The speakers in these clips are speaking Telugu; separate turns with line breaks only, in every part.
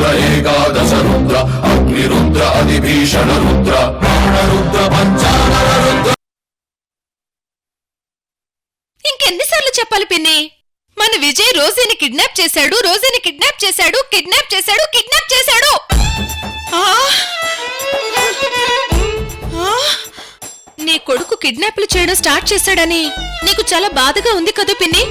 రుద్ర ఏకాదశ రుద్ర అగ్ని రుద్ర అధిభీషణ రుద్ర ప్రాణ రుద్ర పంచానన రుద్ర.
ఇంకెన్నిసార్లు చెప్పాలి పిన్ని? మన విజయ్ రోజీని కిడ్నాప్ చేశాడు, రోజీని కిడ్నాప్ చేశాడు, కిడ్నాప్ చేశాడు, కిడ్నాప్ చేశాడు. నీ కొడుకు కిడ్నాప్లు చేయడం స్టార్ట్ చేశాడని నీకు చాలా బాధగా ఉంది కదా పిన్ని?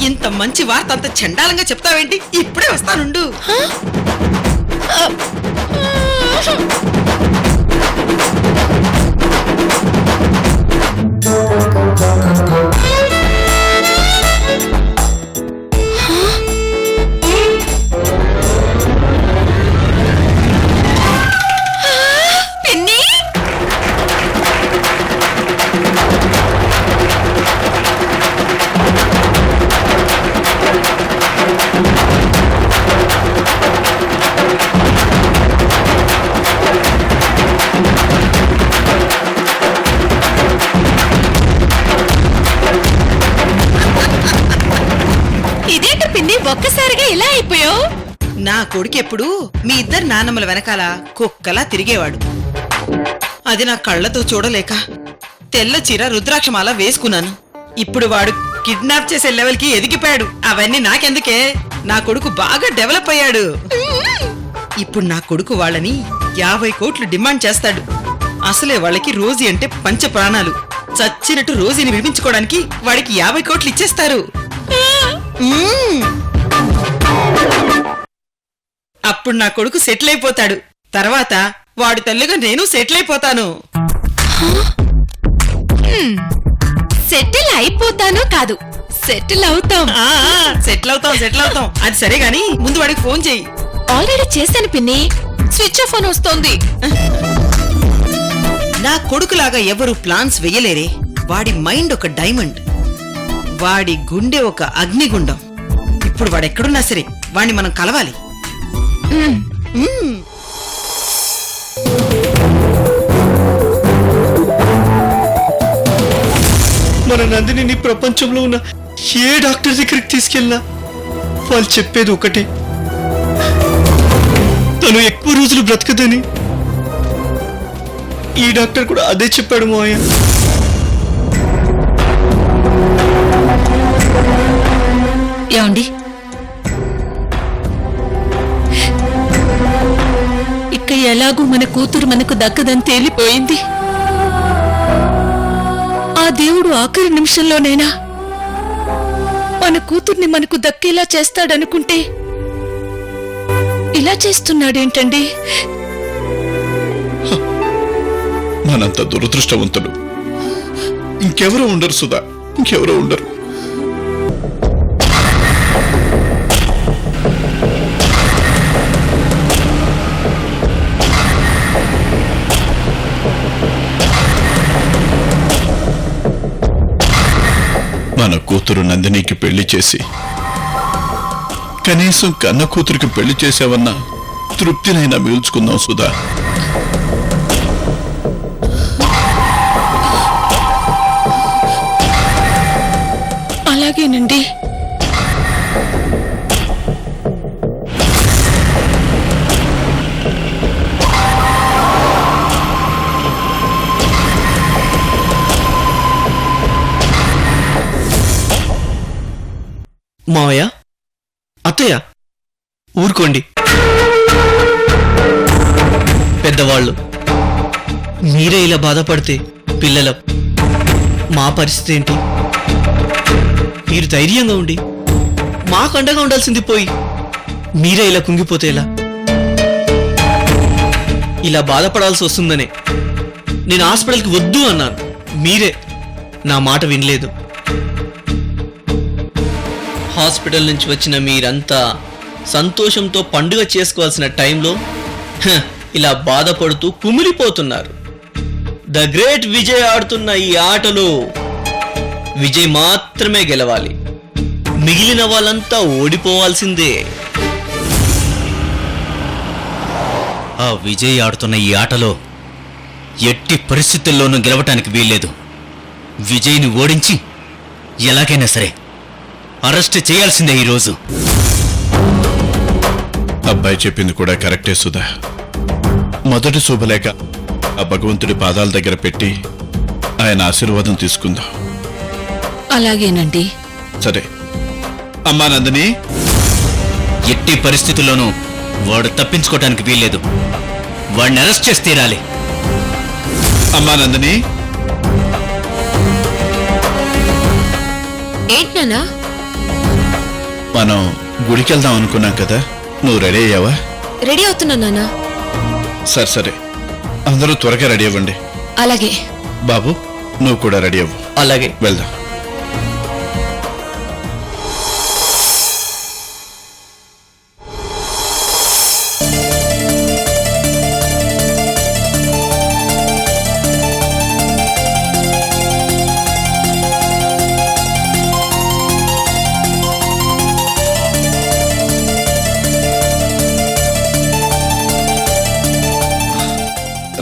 ఇంత మంచి వార్త అంత చండాలంగా చెప్తావేంటి? ఇప్పుడే వస్తానుండు.
ఒక్కసారిగా ఇలా అయిపోయావు?
నా కొడుకెప్పుడు మీ ఇద్దరు నాన్నమ్మల వెనకాల కుక్కలా తిరిగేవాడు. అది నా కళ్లతో చూడలేక తెల్ల చీర రుద్రాక్షమాల వేసుకున్నాను. ఇప్పుడు వాడు కిడ్నాప్ చేసే లెవెల్కి ఎదిగిపోయాడు. అవన్నీ నాకెందుకే? నా కొడుకు బాగా డెవలప్ అయ్యాడు. ఇప్పుడు నా కొడుకు వాళ్ళని 50 కోట్లు డిమాండ్ చేస్తాడు. అసలే వాళ్ళకి రోజీ అంటే పంచ ప్రాణాలు. చచ్చినట్టు రోజీని విడిపించుకోవడానికి వాడికి 50 కోట్లు ఇచ్చేస్తారు. అప్పుడు నా కొడుకు సెటిల్ అయిపోతాడు. తర్వాత వాడు తల్లిగా నేను సెటిల్ అయిపోతాను.
సెటిల్ అయిపోతాను కాదు, సెటిల్ అవుతాం.
సెటిల్ అవుతాం. అది సరే గాని ముందు వాడికి ఫోన్ చెయ్యి.
ఆల్రెడీ చేశాను పిన్ని, స్విచ్ ఆఫ్ అని వస్తోంది.
నా కొడుకులాగా ఎవరు ప్లాన్స్ వెయ్యలేరే. వాడి మైండ్ ఒక డైమండ్, వాడి గుండె ఒక అగ్నిగుండం. ఇప్పుడు వాడెక్కడున్నా సరే వాడిని మనం కలవాలి.
మన నందిని ప్రపంచంలో ఉన్న ఏ డాక్టర్ దగ్గరికి తీసుకెళ్ళినా వాళ్ళు చెప్పేది ఒకటే, తను ఎక్కువ రోజులు బ్రతకదని. ఈ డాక్టర్ కూడా అదే చెప్పాడు మావయ్య.
ఏమండి, ఇక ఎలాగూ మన కూతురు మనకు దక్కదని తేలిపోయింది. ఆ దేవుడు ఆఖరి నిమిషంలోనైనా మన కూతుర్ని మనకు దక్కేలా చేస్తాడనుకుంటే ఇలా చేస్తున్నాడేంటండి?
మనంత దురదృష్టవంతులు ఇంకెవరూ ఉండరు సుధా, ఇంకెవరూ ఉండరు. మన కూతురు నందినికి పెళ్లి చేసి కనీసం కన్న కూతురికి పెళ్లి చేసావన్న తృప్తినైనా మిగుల్చుకుందాం సుధా.
అలాగేనండి.
మావయ్య, అత్తయ్య, ఊరుకోండి. పెద్దవాళ్ళు మీరే ఇలా బాధపడితే పిల్లల మా పరిస్థితి ఏంటి? మీరు ధైర్యంగా ఉండి మాకు అండగా ఉండాల్సింది పోయి మీరే ఇలా కుంగిపోతే ఎలా? ఇలా బాధపడాల్సి వస్తుందనే నేను హాస్పిటల్కి వద్దు అన్నాను. మీరే నా మాట వినలేదు. హాస్పిటల్ నుంచి వచ్చిన మీరంతా సంతోషంతో పండుగ చేసుకోవాల్సిన టైంలో ఇలా బాధపడుతూ కుమిలిపోతున్నారు. ద గ్రేట్ విజయ్ ఆడుతున్న ఈ ఆటలో విజయ్ మాత్రమే గెలవాలి, మిగిలిన వాళ్ళంతా ఓడిపోవాల్సిందే.
ఆ విజయ్ ఆడుతున్న ఈ ఆటలో ఎట్టి పరిస్థితుల్లోనూ గెలవటానికి వీల్లేదు. విజయ్ని ఓడించి ఎలాగైనా సరే అరెస్ట్ చేయాల్సిందే ఈరోజు.
అబ్బాయి చెప్పింది కూడా కరెక్టే సుధా. మొదటి శుభలేఖ ఆ భగవంతుడి పాదాల దగ్గర పెట్టి ఆయన ఆశీర్వాదం తీసుకుందాం.
అలాగేనండి.
సరే అమ్మా నందిని,
ఎట్టి పరిస్థితుల్లోనూ వాడు తప్పించుకోవటానికి వీల్లేదు. వాడిని అరెస్ట్ చేసి తీరాలి.
అమ్మా నందిని,
ఏంటన్నా?
మనం గుడికి వెళ్దాం అనుకున్నాం కదా, నువ్వు రెడీ అయ్యావా?
రెడీ అవుతున్నా నాన్నా.
సరే సరే, అందరూ త్వరగా రెడీ అవ్వండి.
అలాగే.
బాబు నువ్వు కూడా రెడీ అవ్వు.
అలాగే.
వెళ్దాం.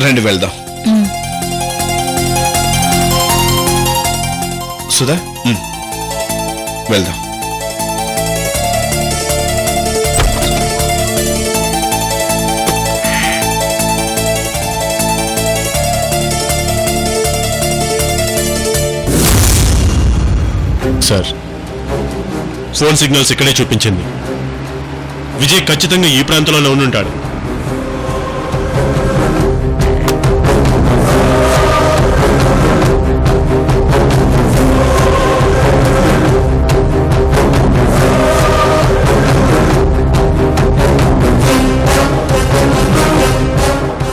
రండి వెళ్దాం. సుధా వెళ్దాం.
సార్, ఫోన్ సిగ్నల్స్ ఇక్కడే చూపించింది. విజయ్ ఖచ్చితంగా ఈ ప్రాంతంలోనే ఉండుంటాడు.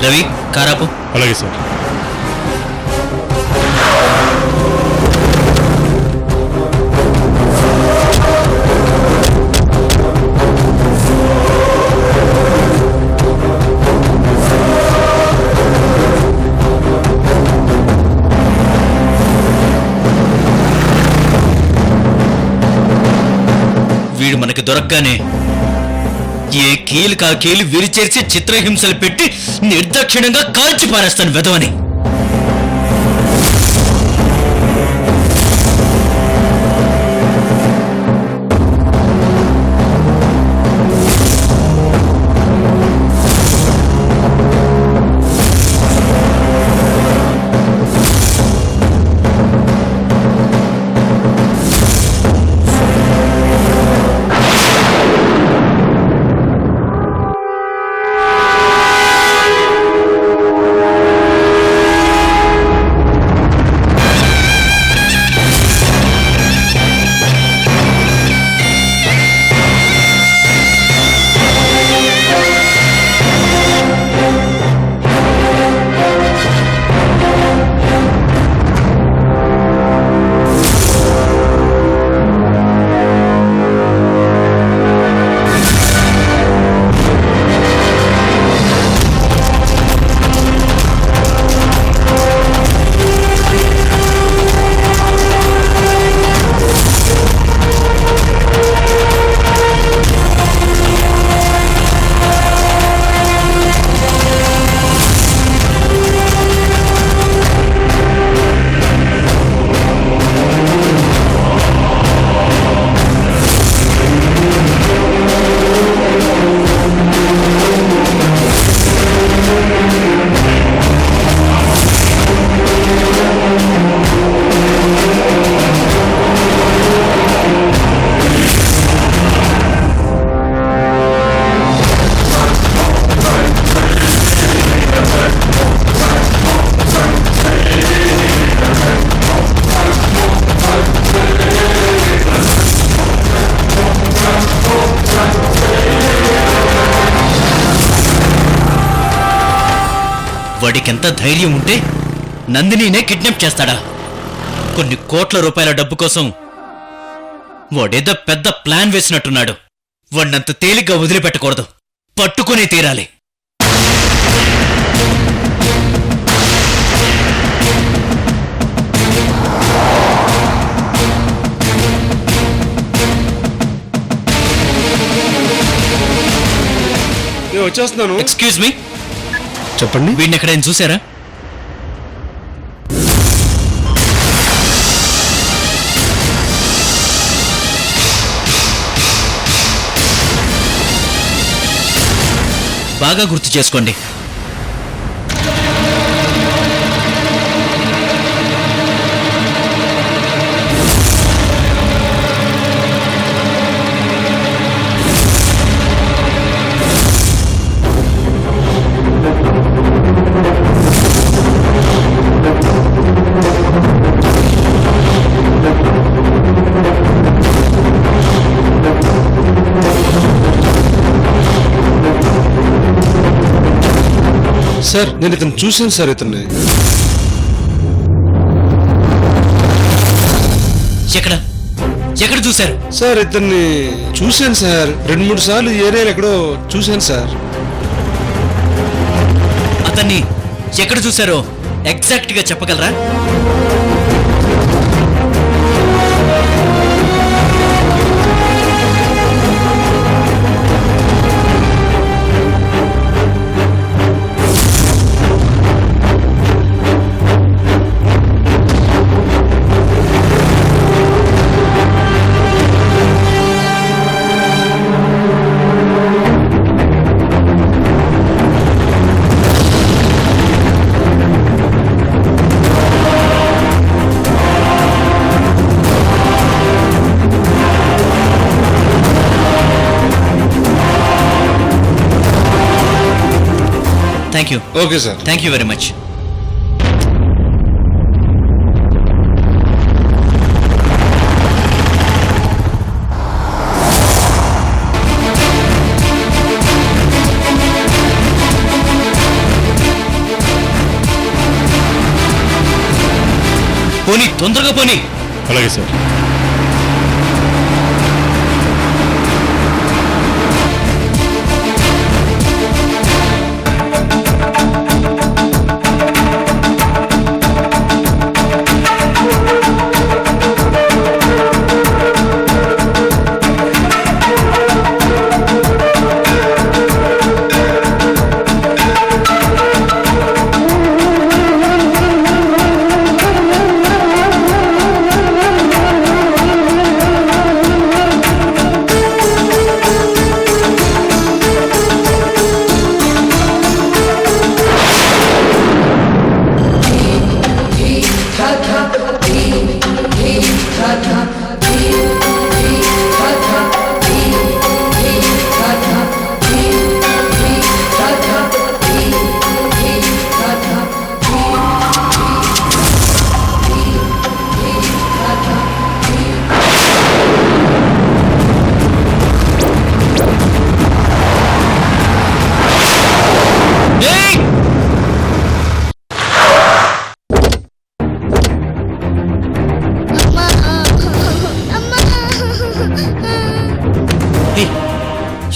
రవి, కారాపు.
అలాగే సార్.
వీడు మనకి దొరకగానే ఏ కీలు కా కీలు విరిచేసి చిత్రహింసలు పెట్టి నిర్దాక్షిణ్యంగా కాల్చి పారేస్తాను వెధవని. వాడికెంత ధైర్యం ఉంటే నందినినే కిడ్నాప్ చేస్తాడా? కొన్ని కోట్ల రూపాయల డబ్బు కోసం వాడేదో పెద్ద ప్లాన్ వేసినట్టున్నాడు. వాడినంత తేలిగ్గా వదిలిపెట్టకూడదు, పట్టుకునే తీరాలి.
వచ్చేస్తున్నాను.
ఎక్స్క్యూజ్ మీ,
చెప్పండి.
వీడిని ఎక్కడైనా చూసారా? బాగా గుర్తు చేసుకోండి.
సార్ నేను ఇతను చూశాను సార్. ఇతన్ని
ఎక్కడ చూశారు?
సార్ ఇతన్ని చూశాను సార్. 2-3 సార్లు ఈ ఏరియాలో ఎక్కడో చూశాను సార్.
అతన్ని ఎక్కడ చూశారో ఎగ్జాక్ట్ గా చెప్పగలరా? Thank you.
Okay sir.
Thank you very much. పోనీ, తొందరగా పోనీ.
అలాగే సార్.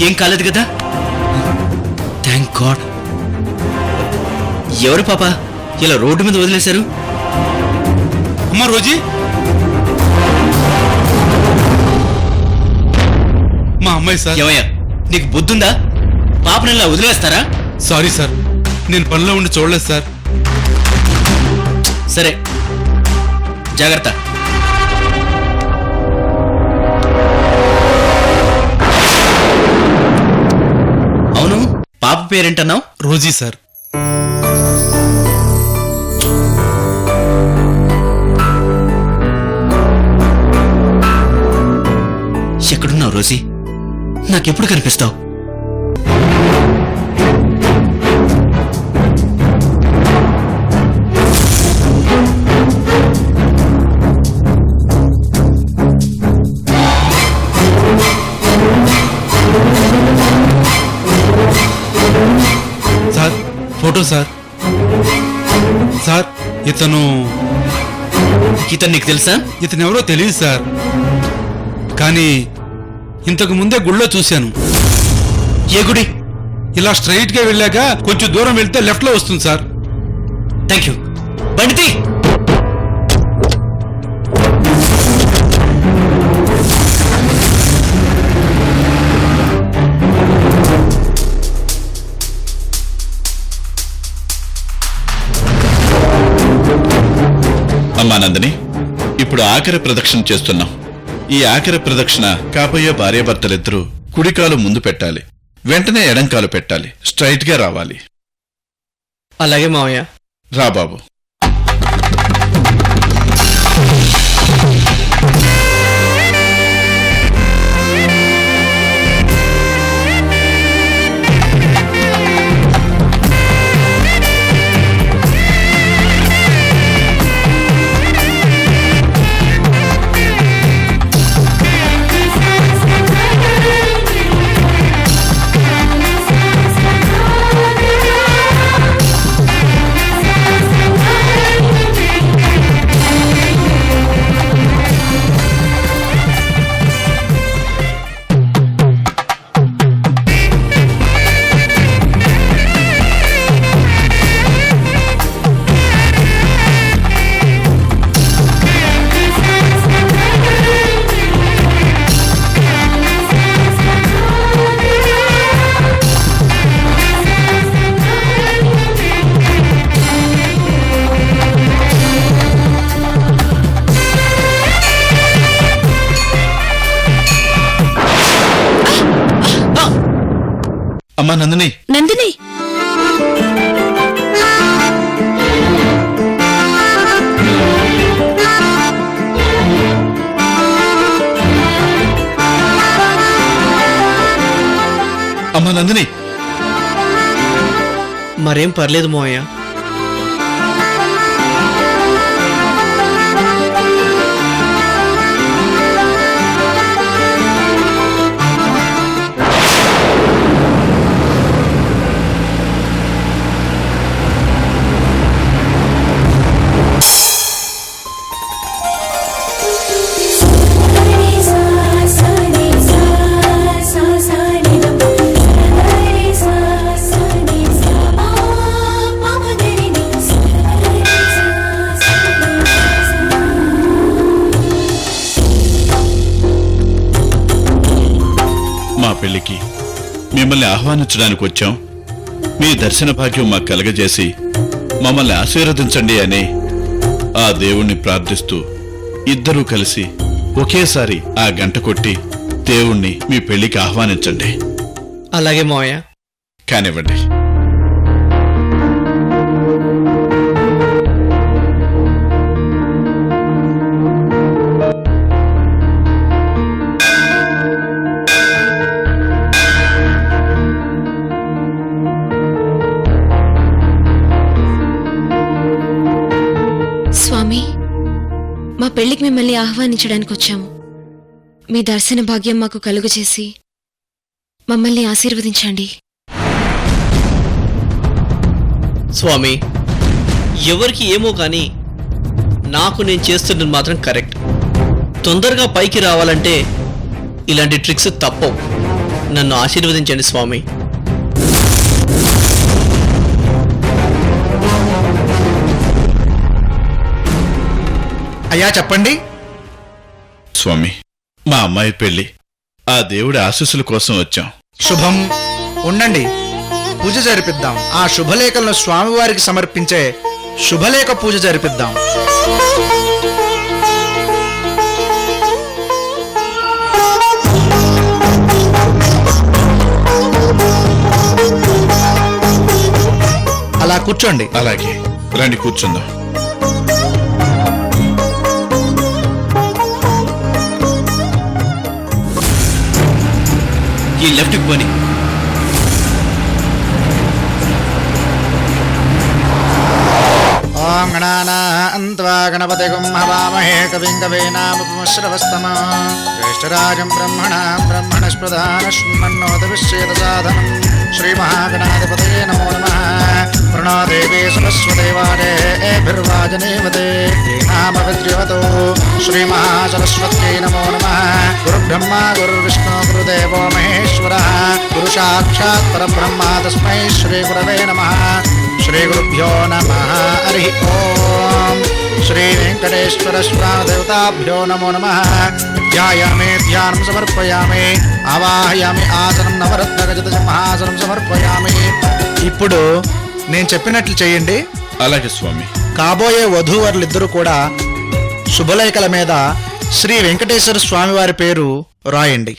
ఏం కాలేదు కదా? Thank God. ఎవరు పాప ఇలా రోడ్డు మీద వదిలేశారు?
అమ్మా రోజీ, మా అమ్మాయి సార్.
ఏమయ్యా, నీకు బుద్ధుందా? పాపని ఇలా వదిలేస్తారా?
సారీ సార్, నేను పనిలో ఉండి చూడలేదు సార్.
సరే, జాగ్రత్త. అవును, పాప పేరేంటన్నావు?
Rosie sir.
ఎక్కడున్నావు రోజీ? నాకెప్పుడు కనిపిస్తావు?
Sir photo sir. సార్ ఇతను
నీకు తెలుసా?
ఇతను ఎవరో తెలియదు సార్, కానీ ఇంతకు ముందే గుళ్ళో చూశాను.
ఏ గుడి?
ఇలా స్ట్రైట్ గా వెళ్ళాక కొంచెం దూరం వెళ్తే లెఫ్ట్ లో వస్తుంది సార్.
Thank you. బండితి.
అమ్మా నందిని, ఇప్పుడు ఆఖరి ప్రదక్షిణ చేస్తున్నాం. ఈ ఆఖరి ప్రదక్షిణ కాబోయే భార్యాభర్తలిద్దరూ కుడికాలు ముందు పెట్టాలి. వెంటనే ఎడంకాలు పెట్టాలి, స్ట్రైట్ గా రావాలి.
అలాగే మావయ్య.
రా బాబు. అమ్మా నందిని.
నందిని,
అమ్మా నందిని.
మరేం పర్లేదు మావయ్య.
మా పెళ్లికి మిమ్మల్ని ఆహ్వానించడానికి వచ్చాం. మీ దర్శన భాగ్యం మాకు కలగజేసి మమ్మల్ని ఆశీర్వదించండి అని ఆ దేవుణ్ణి ప్రార్థిస్తూ ఇద్దరూ కలిసి ఒకేసారి ఆ గంట కొట్టి దేవుణ్ణి మీ పెళ్లికి ఆహ్వానించండి.
అలాగే మావయ్య.
కానివ్వండి.
స్వామి, మా పెళ్లికి మిమ్మల్ని ఆహ్వానించడానికి వచ్చాము. మీ దర్శన భాగ్యం మాకు కలుగు చేసి మమ్మల్ని ఆశీర్వదించండి.
స్వామి, ఎవరికి ఏమో కానీ నాకు నేను చేస్తున్నది మాత్రం కరెక్ట్. తొందరగా పైకి రావాలంటే ఇలాంటి ట్రిక్స్ తప్పవు. నన్ను ఆశీర్వదించండి స్వామి.
అయ్యా చెప్పండి.
స్వామి, మా అమ్మాయి పెళ్లి ఆ దేవుడి ఆశీస్సుల కోసం వచ్చాం.
శుభం. ఉండండి, పూజ జరిపిద్దాం. ఆ శుభలేఖలను స్వామివారికి సమర్పించే శుభలేఖ పూజ జరిపిద్దాం. అలా కూర్చోండి.
అలాగే రండి కూర్చుందాం.
ఈ లెఫ్ట్కి పోని.
ఓం గణానాన్త్వా గణపతిగుం హవామహే కవిం కవీనాముపమశ్రవస్తమా జ్యేష్ఠరాజం బ్రహ్మణాం బ్రహ్మణస్పదానశ్మన్నోదవిశ్చేతసాధనం శ్రీమహాగణాధిపతయే నమో నమః. ప్రణో దేవీ సరస్వదేవాదేభిర్వాజనేవతే ధీనామవిద్ర్యవతో శ్రీమహాసరస్వత్యై నమో నమః. గురుబ్రహ్మ గురుర్విష్ణు గురుదేవో మహేశ్వరः గురుసాక్షాత్ పరబ్రహ్మ తస్మై శ్రీగురవే నమః. శ్రీగురుభ్యో నమః. హరి ఓం. శ్రీ వెంకటేశ్వర స్వామిదేవతాభ్యో నమో నమః. ధ్యాయామి, ధ్యానం సమర్పయామి. ఆవాహయామి, ఆసనం నవరత్నగజత సింహాసనం సమర్పయామి. ఇప్పుడు నేను చెప్పినట్లు చేయండి.
అలాగే స్వామి.
కాబోయే వధూవరులిద్దరూ కూడా శుభలేఖల మీద శ్రీ వెంకటేశ్వర స్వామివారి పేరు రాయండి.